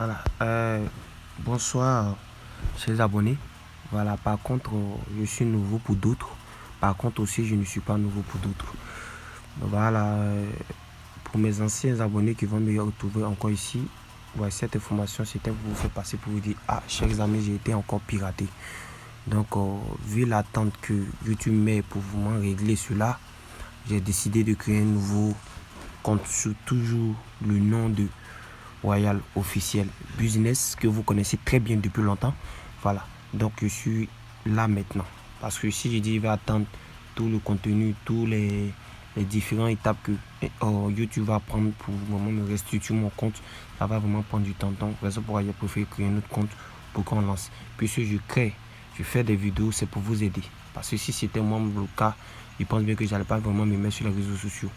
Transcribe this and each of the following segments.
Voilà. Bonsoir, chers abonnés. Voilà, par contre, je suis nouveau pour d'autres. Par contre, aussi, je ne suis pas nouveau pour d'autres. Voilà, pour mes anciens abonnés qui vont me retrouver encore ici, ouais, cette information, c'était pour vous faire passer pour vous dire, ah, chers amis, j'ai été encore piraté. Donc, vu l'attente que YouTube met pour vraiment régler cela, j'ai décidé de créer un nouveau compte sous toujours le nom de Royal Officiel Business que vous connaissez très bien depuis longtemps. Voilà, donc je suis là maintenant. Parce que si je dis il va attendre tout le contenu, tous les différentes étapes que YouTube va prendre pour vraiment me restituer mon compte, ça va vraiment prendre du temps. Donc, raison pour laquelle j'ai préféré créer un autre compte pour qu'on lance. Puisque je fais des vidéos, c'est pour vous aider. Parce que si c'était moi le cas, je pense bien que je n'allais pas vraiment me mettre sur les réseaux sociaux.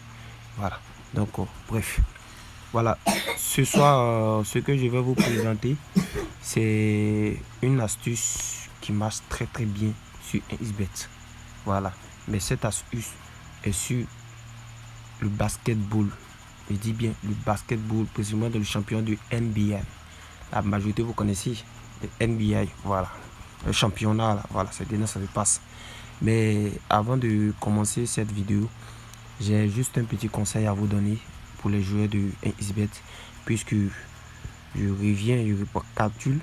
Voilà, donc bref. Voilà, ce soir, ce que je vais vous présenter, c'est une astuce qui marche très très bien sur XBet. Voilà, mais cette astuce est sur le basketball. Je dis bien le basketball, précisément dans le champion du NBA. La majorité, vous connaissez le NBA, voilà. Le championnat, là, voilà, c'est déjà ça se passe. Mais avant de commencer cette vidéo, j'ai juste un petit conseil à vous donner pour les joueurs de XBet, puisque je reviens, je récapitule.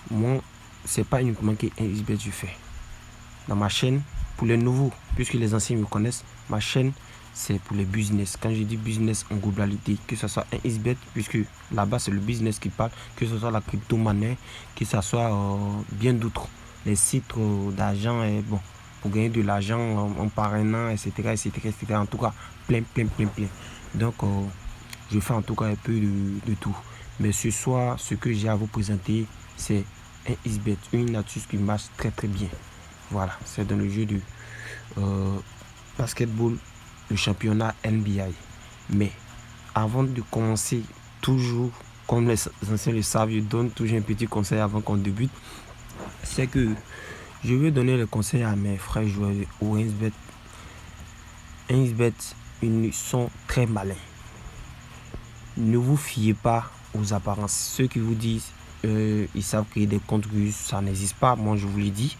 Moi, c'est pas uniquement que XBet je fais. Dans ma chaîne, pour les nouveaux, puisque les anciens me connaissent, ma chaîne c'est pour les business. Quand je dis business en globalité, que ce soit XBet, puisque là-bas c'est le business qui parle, que ce soit la crypto-monnaie, que ce soit bien d'autres, les sites d'argent, et bon, pour gagner de l'argent en parrainant, etc., etc., etc. En tout cas, plein. Donc, je fais en tout cas un peu de tout. Mais ce soir, ce que j'ai à vous présenter, c'est un XBet, une astuce qui marche très très bien. Voilà, c'est dans le jeu de basketball, le championnat NBA. Mais avant de commencer, toujours, comme les anciens le savent, je donne toujours un petit conseil avant qu'on débute. C'est que je veux donner le conseil à mes frères joueurs au XBet. XBet, ils sont très malins. Ne vous fiez pas aux apparences. Ceux qui vous disent ils savent créer des comptes russes, ça n'existe pas. Moi, je vous le dis.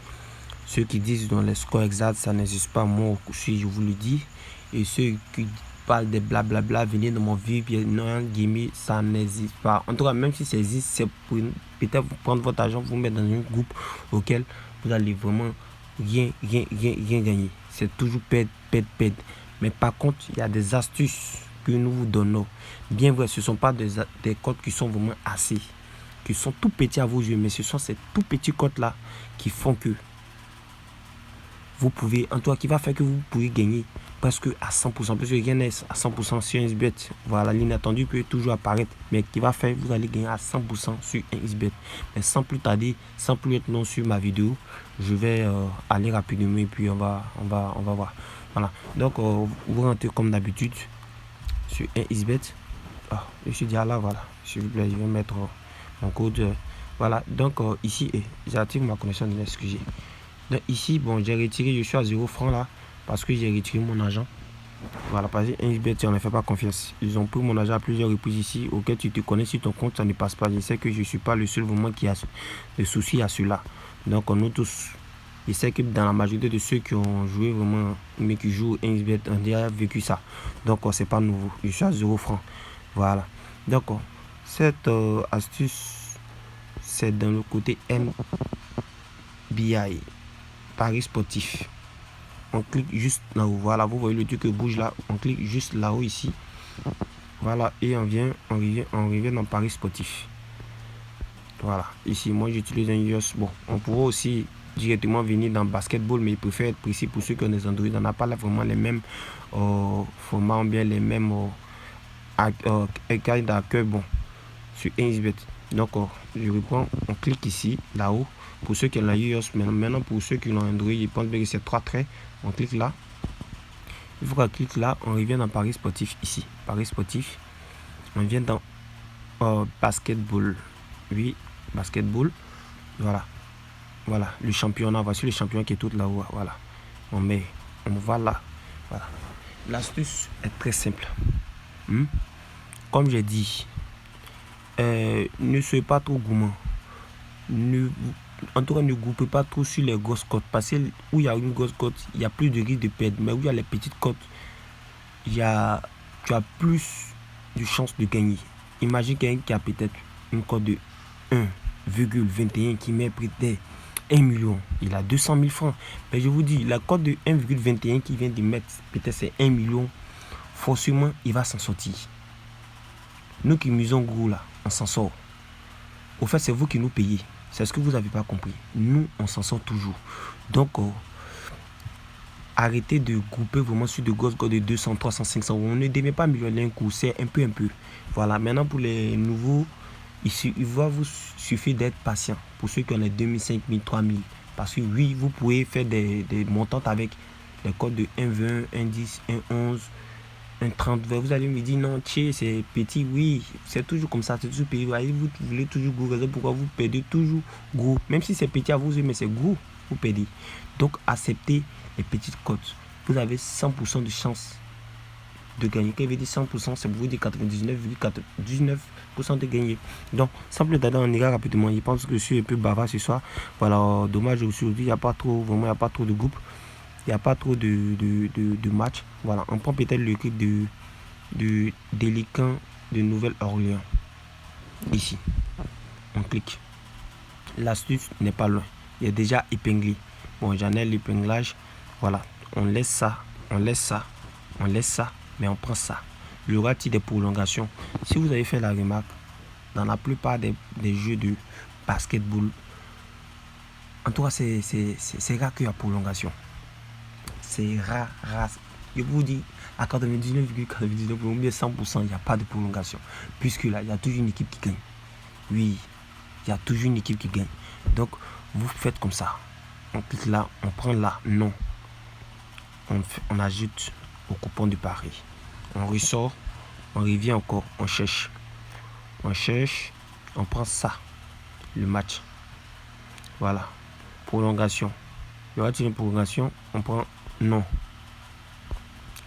Ceux qui disent dans les scores exacts, ça n'existe pas. Moi aussi, je vous le dis. Et ceux qui parlent de blablabla, venez dans mon vie, non, gaming, ça n'existe pas. En tout cas, même si ça existe, c'est pour peut-être prendre votre argent, vous mettre dans un groupe auquel vous allez vraiment rien gagner. C'est toujours perdre. Mais par contre, il y a des astuces que nous vous donnons. Bien vrai, ce ne sont pas des codes qui sont vraiment assez, qui sont tout petits à vos yeux, mais ce sont ces tout petits codes là qui font que vous pouvez, en tout cas, qui va faire que vous pouvez gagner presque à 100%, parce que rien n'est à 100% sur XBet. Voilà, l'inattendu peut toujours apparaître, mais qui va faire que vous allez gagner à 100% sur XBet. Mais sans plus tarder, sans plus être long sur ma vidéo, je vais aller rapidement et puis on va voir. Voilà, donc vous rentrez comme d'habitude sur XBet. Ah, je suis déjà là, voilà. S'il vous plaît, je vais mettre mon code. Voilà, donc ici, j'active ma connexion de SQG. Donc ici, bon, j'ai retiré, je suis à 0 francs là, parce que j'ai retiré mon argent. Voilà, parce que XBet, on ne fait pas confiance. Ils ont pris mon argent à plusieurs reprises ici, auquel tu te connais sur ton compte, ça ne passe pas. Je sais que je ne suis pas le seul vraiment qui a des soucis à cela. Donc, nous tous, je sais que dans la majorité de ceux qui ont joué vraiment, mais qui jouent XBet, on a déjà vécu ça. Donc, c'est pas nouveau. Je suis à 0 francs. Voilà. Donc, cette astuce, c'est dans le côté MBI. Paris sportif. On clique juste là-haut. Voilà, vous voyez le truc qui bouge là. On clique juste là-haut ici. Voilà, et on revient dans Paris sportif. Voilà, ici, moi j'utilise un iOS. Bon, on pourrait aussi directement venir dans basketball, mais il préfère être précis pour ceux qui ont des Android. On n'a pas là vraiment les mêmes formats, ou bien les mêmes écailles d'accueil, bon, sur XBet. Donc, je reprends, on clique ici, là-haut. Pour ceux qui ont la iOS, maintenant pour ceux qui ont Android, ils pensent bien que c'est 3 traits. On clique là. Une fois qu'on clique là, on revient dans Paris sportif ici. Paris sportif. On vient dans basketball. Oui, basketball. Voilà. Voilà, le championnat. Voici le champion qui est tout là-haut. Voilà. On va là. Voilà. L'astuce est très simple. Comme j'ai dit, ne soyez pas trop gourmand. En tout cas, ne groupez pas trop sur les grosses cotes. Parce que où il y a une grosse cote, il y a plus de risque de perdre. Mais où il y a les petites cotes, tu as plus de chances de gagner. Imagine quelqu'un qui a peut-être une cote de 1,21 qui met près de 1 million. Il a 200 000 francs. Mais je vous dis, la cote de 1,21 qui vient de mettre peut-être c'est 1 million, forcément, il va s'en sortir. Nous qui misons gros là, on s'en sort. Au fait, c'est vous qui nous payez. C'est ce que vous n'avez pas compris. Nous, on s'en sort toujours. Donc, arrêtez de grouper vraiment sur de grosses cotes de 200, 300, 500 euros. On ne devient pas millionnaire d'un coup, c'est un peu. Voilà, maintenant pour les nouveaux, il va vous suffire d'être patient. Pour ceux qui ont les 2000, 5000, 3000. Parce que oui, vous pouvez faire des montantes avec les codes de 1,20, 1,10, 1,11, 1,30. Vous allez me dire non, tchè, c'est petit. Oui, c'est toujours comme ça, c'est toujours petit. Vous voulez toujours gros, pourquoi vous perdez toujours gros. Même si c'est petit à vous, mais c'est gros, vous perdez. Donc, acceptez les petites cotes. Vous avez 100% de chance de gagner. Quand il veut dire 100%, c'est pour vous dire 99,99% de gagner. Donc, simple dada, on ira rapidement. Je pense que je suis un peu bavard ce soir. Voilà, dommage aujourd'hui, il n'y a pas trop, vraiment, il n'y a pas trop de groupes. Il n'y a pas trop de matchs. Voilà, on prend peut-être le clip de Délicat de Nouvelle-Orléans. Ici, on clique. L'astuce n'est pas loin. Il est déjà épinglé. Bon, j'en ai l'épinglage. Voilà, on laisse ça, mais on prend ça. Il y aura-t-il des prolongations? Si vous avez fait la remarque, dans la plupart des jeux de basketball, en tout cas, c'est rare qu'il y a prolongation. C'est rare. Je vous dis, à 99,99% ou bien 100%, il n'y a pas de prolongation. Puisque là, il y a toujours une équipe qui gagne. Oui, il y a toujours une équipe qui gagne. Donc, vous faites comme ça. On clique là, on prend là, non. On ajoute au coupon de pari. On ressort, on revient encore, on cherche, on prend ça, le match. Voilà, prolongation. Il y aura-t-il une prolongation? On prend non.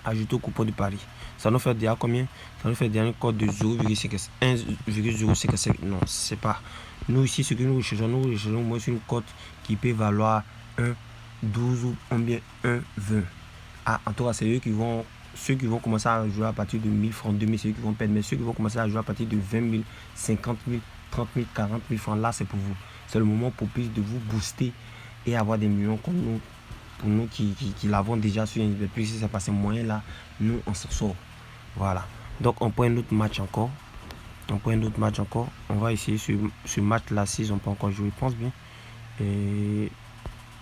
Ajouter au coupon de pari. Ça nous fait déjà combien? Ça nous fait déjà un code de 1,055. Non, c'est pas. Nous ici, ce que nous recherchons moins une cote qui peut valoir 1,12 ou bien 1,20. Ah, en tout cas, c'est ceux qui vont commencer à jouer à partir de 1000 francs, 2000, c'est eux qui vont perdre. Mais ceux qui vont commencer à jouer à partir de 20 000, 50 000, 30 000, 40 000 francs, là, c'est pour vous. C'est le moment propice de vous booster et avoir des millions comme nous. Pour nous qui l'avons déjà sur une plus si ça passe moyen là, nous on s'en sort. Voilà. Donc on prend un autre match encore. On va essayer ce match là s'ils n'ont pas encore joué, je pense bien. Et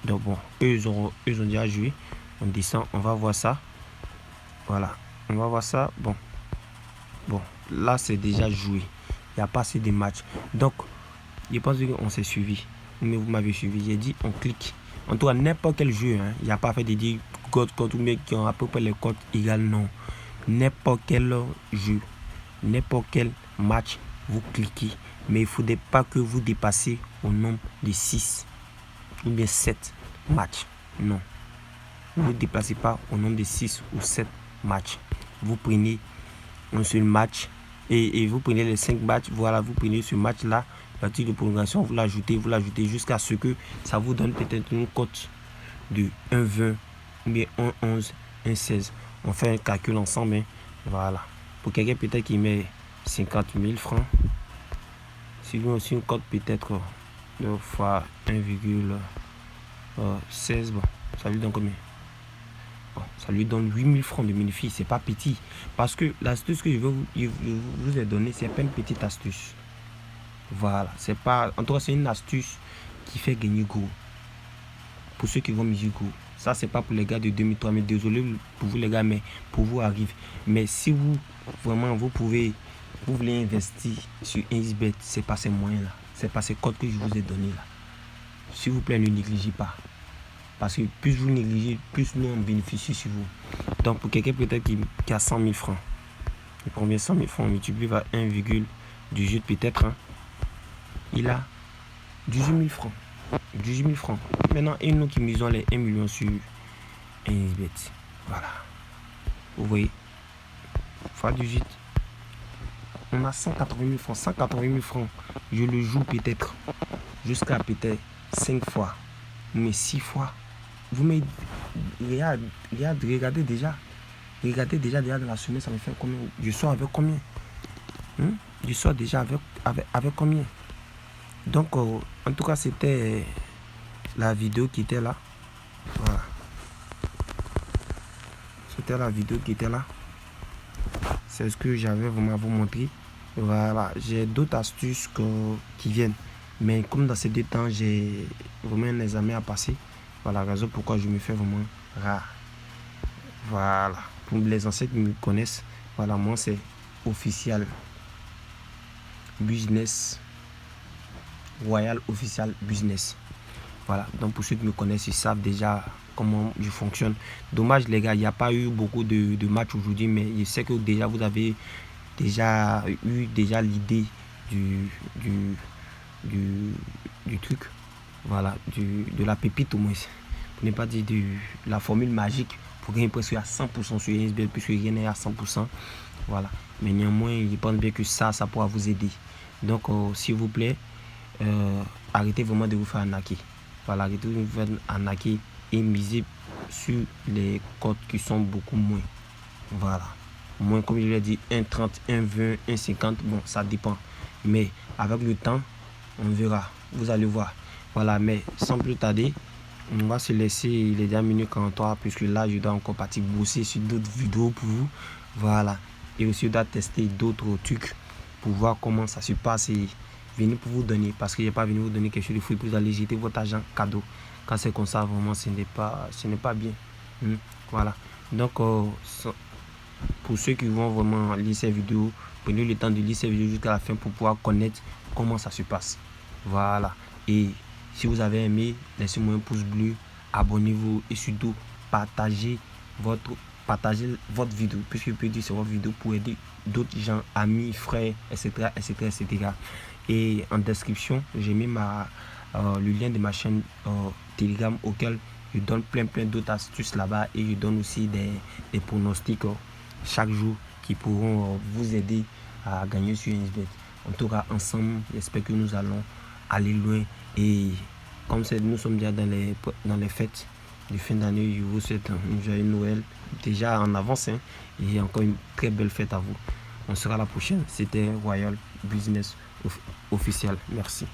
donc bon, eux ont déjà joué. On descend, on va voir ça. Voilà. On va voir ça. Bon, là c'est déjà joué. Il n'y a pas assez de matchs. Donc, je pense qu'on s'est suivi. Mais vous m'avez suivi. J'ai dit on clique. En tout cas, n'importe quel jeu, il n'y a pas fait de dire code ou bien qui ont à peu près les codes égales, non. N'importe quel jeu, n'importe quel match, vous cliquez. Mais il ne faudrait pas que vous dépassiez au nombre de 6 ou bien 7 matchs. Non. Vous ne déplacez pas au nombre de 6 ou 7 matchs. Vous prenez un seul match et vous prenez les 5 matchs. Voilà, vous prenez ce match-là. La petite de prolongation, vous l'ajoutez jusqu'à ce que ça vous donne peut-être une cote de 1,20 ou bien 1,11, 1,16. On fait un calcul ensemble. Hein. Voilà. Pour quelqu'un peut-être qui met 50 000 francs, si vous avez aussi une cote peut-être fois 1,16, bon, ça lui donne combien? Bon, ça lui donne 8 000 francs de bénéfice. C'est pas petit. Parce que l'astuce que je vous ai donnée, c'est pas une petite astuce. Voilà, c'est pas. En tout cas, c'est une astuce qui fait gagner gros. Pour ceux qui vont miser gros. Ça, c'est pas pour les gars de 2000, 3000. Désolé pour vous, les gars, mais pour vous arrive. Mais si vous, vraiment, vous voulez investir sur XBet, c'est pas ces moyens-là. C'est pas ces codes que je vous ai donnés là. S'il vous plaît, ne négligez pas. Parce que plus vous négligez, plus nous on bénéficie sur vous. Donc, pour quelqu'un peut-être qui a 100 000 francs, il prend bien 100 000 francs, on multiplie par 1,18 peut-être. Hein. Il a 18 000 francs. 18 000 francs. Maintenant, et nous qui misons les 1 million sur XBet. Voilà. Vous voyez. Fois 18. On a 180 000 francs. 180 000 francs. Je le joue peut-être jusqu'à peut-être 5 fois. Mais 6 fois. Vous me... Regardez déjà. Regardez déjà de la semaine, ça me fait combien? Je sors avec combien? Je sors déjà avec combien? Donc, en tout cas, c'était la vidéo qui était là. Voilà. C'était la vidéo qui était là. C'est ce que j'avais vraiment à vous montrer. Voilà. J'ai d'autres astuces qui viennent. Mais comme dans ces 2 temps, j'ai vraiment un examen à passer. Voilà la raison pourquoi je me fais vraiment rare. Voilà. Pour les anciens qui me connaissent, voilà, moi c'est officiel. Business. Royal Official Business. Voilà, donc pour ceux qui me connaissent, ils savent déjà comment je fonctionne. Dommage les gars, il n'y a pas eu beaucoup de matchs aujourd'hui, mais je sais que déjà vous avez déjà eu l'idée du truc. Voilà, de la pépite au moins. Pour ne pas dire de la formule magique pour gagner presque à 100% sur ISBL, puisque rien n'est à 100%. Voilà, mais néanmoins, je pense bien que ça pourra vous aider. Donc, s'il vous plaît, arrêtez vraiment de vous faire arnaquer. Voilà, arrêtez de vous faire arnaquer et misez sur les codes qui sont beaucoup moins. Voilà. Moins, comme je l'ai dit, 1,30, 1,20, 1,50. Bon, ça dépend. Mais avec le temps, on verra. Vous allez voir. Voilà, mais sans plus tarder, on va se laisser les dernières minutes 43, puisque là, je dois encore partir bosser sur d'autres vidéos pour vous. Voilà. Et aussi, je dois tester d'autres trucs pour voir comment ça se passe et venir pour vous donner. Parce que je n'ai pas venu vous donner quelque chose de fou. Vous allez jeter votre argent cadeau. Quand c'est comme ça, vraiment, ce n'est pas bien. Voilà. Donc, pour ceux qui vont vraiment lire ces vidéos, prenez le temps de lire ces vidéos jusqu'à la fin pour pouvoir connaître comment ça se passe. Voilà. Et si vous avez aimé, laissez-moi un pouce bleu, abonnez-vous et surtout partagez votre vidéo, puisque je peux dire c'est votre vidéo pour aider d'autres gens, amis, frères, etc. Et en description, j'ai mis le lien de ma chaîne Telegram auquel je donne plein d'autres astuces là-bas et je donne aussi des pronostics chaque jour qui pourront vous aider à gagner sur ISBET. En tout cas, ensemble, j'espère que nous allons aller loin. Et comme nous sommes déjà dans les fêtes de fin d'année, je vous souhaite une joyeuse Noël déjà en avance et encore une très belle fête à vous. On sera la prochaine. C'était Royal Business Official. Merci.